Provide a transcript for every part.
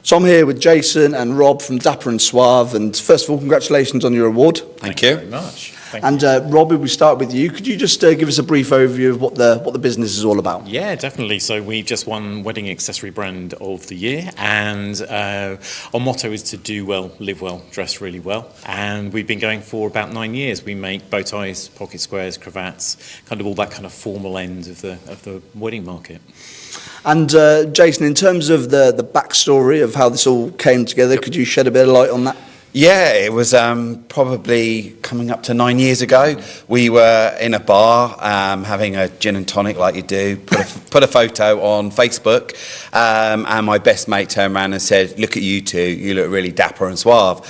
So I'm here with Jason and Rob from Dapper and Suave, and first of all, congratulations on your award. Thank you very much. And Rob, if we start with you, could you just give us a brief overview of what the business is all about? Yeah, definitely. So we've just won Wedding Accessory Brand of the Year, and our motto is to do well, live well, dress really well. And we've been going for about 9 years. We make bow ties, pocket squares, cravats, kind of all that kind of formal end of the wedding market. And Jason, in terms of the backstory of how this all came together, could you shed a bit of light on that? Yeah, it was probably coming up to 9 years ago. We were in a bar having a gin and tonic like you do, put a photo on Facebook, and my best mate turned around and said, "Look at you two, you look really dapper and suave."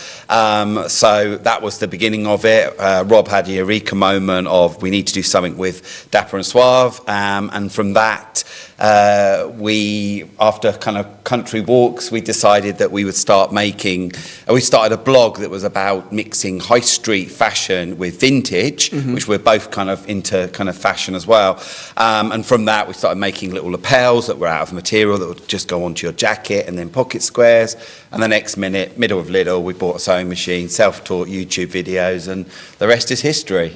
So that was the beginning of it. Rob had a eureka moment of we need to do something with dapper and suave, and from that, after kind of country walks, we decided that we would start we started a blog that was about mixing high street fashion with vintage, which we're both kind of into kind of fashion as well. And from that, we started making little lapels that were out of material that would just go onto your jacket, and then pocket squares. And the next minute, middle of Lidl, we bought a sewing machine, self-taught YouTube videos, and the rest is history.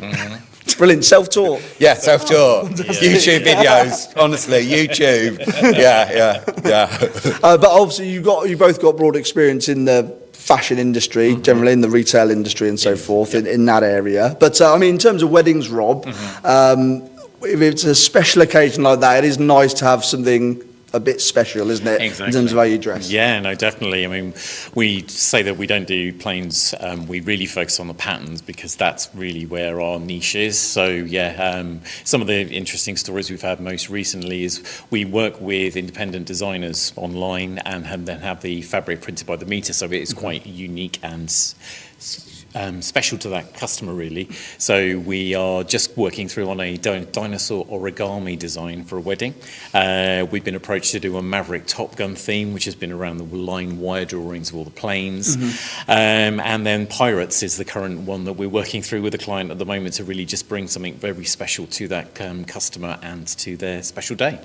Brilliant, self-taught. Yeah, self-taught. YouTube videos, honestly, YouTube. Yeah. But obviously, you both got broad experience in the fashion industry, generally in the retail industry and so forth, in that area. But I mean, in terms of weddings, Rob, if it's a special occasion like that, it is nice to have something a bit special, isn't it? Exactly. In terms of how you dress. Yeah, no, definitely. I mean, we say that we don't do plains. We really focus on the patterns because that's really where our niche is. So yeah, some of the interesting stories we've had most recently is we work with independent designers online and then have the fabric printed by the meter. So it is quite unique and special to that customer, really. So we are just working through on a dinosaur origami design for a wedding. We've been approached to do a Maverick Top Gun theme, which has been around the line wire drawings of all the planes. And then Pirates is the current one that we're working through with a client at the moment to really just bring something very special to that customer and to their special day.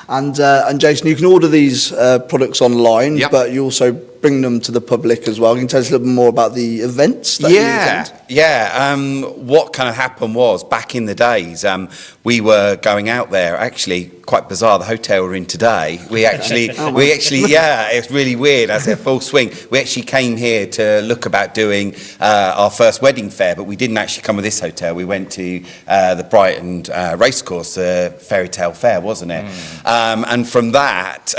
And Jason, you can order these products online, Yep. but you also bring them to the public as well. Can you tell us a little bit more about the events that you attend? What kind of happened was back in the days, we were going out there. Actually, quite bizarre. The hotel we're in today. We actually, it's really weird. As a full swing, we actually came here to look about doing our first wedding fair, but we didn't actually come with this hotel. We went to the Brighton racecourse, the Fairy Tale Fair, wasn't it? And from that,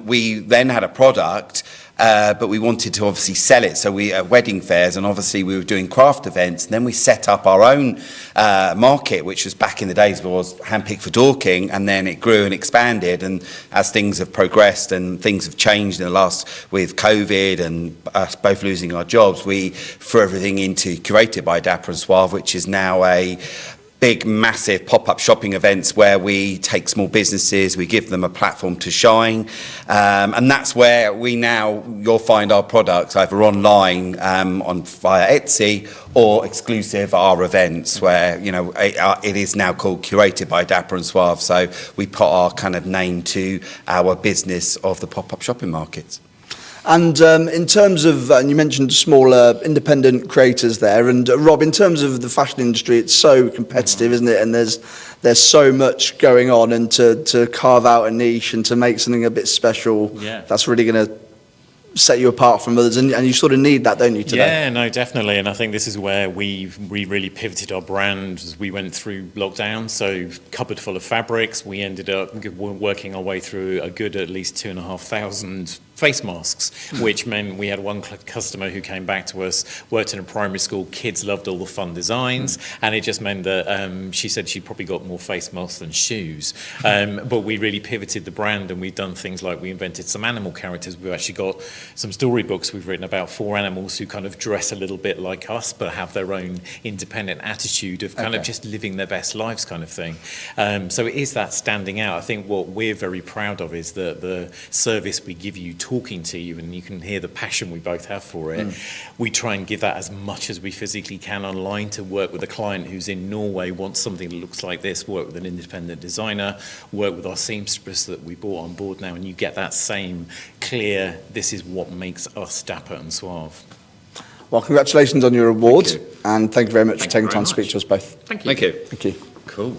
we then had a product. But we wanted to obviously sell it, so we at wedding fairs, and obviously we were doing craft events, and then we set up our own market, which was back in the days was handpicked for Dorking, and then it grew and expanded, and as things have progressed and things have changed in the last with COVID and us both losing our jobs, we threw everything into Curated by Dapper and Suave, which is now a big, massive pop-up shopping events where we take small businesses, we give them a platform to shine, and that's where you'll find our products either online via Etsy or exclusive our events where it is now called Curated by Dapper and Suave. So we put our kind of name to our business of the pop-up shopping markets. And in terms of, and you mentioned smaller independent creators there, and Rob, in terms of the fashion industry, it's so competitive, isn't it? And there's so much going on, and to carve out a niche and to make something a bit special, that's really going to set you apart from others, and you sort of need that, don't you, today? Yeah, no, definitely, and I think this is where we really pivoted our brand as we went through lockdown. So cupboard full of fabrics, we ended up working our way through a good at least 2,500 face masks, which meant we had one customer who came back to us, worked in a primary school, kids loved all the fun designs, and it just meant that she said she probably got more face masks than shoes. But we really pivoted the brand, and we've done things like we invented some animal characters. We've actually got some storybooks we've written about 4 animals who kind of dress a little bit like us, but have their own independent attitude of kind of just living their best lives kind of thing. So it is that standing out. I think what we're very proud of is the service we give you talking to you, and you can hear the passion we both have for it. We try and give that as much as we physically can online to work with a client who's in Norway, wants something that looks like this, work with an independent designer, work with our seamstress that we brought on board now, and you get that same clear, this is what makes us dapper and suave. Well, congratulations on your award, Thank you. and thank you very much for Thank you taking very time to speak much. to us both. Thank you. Thank you. Thank you. Cool.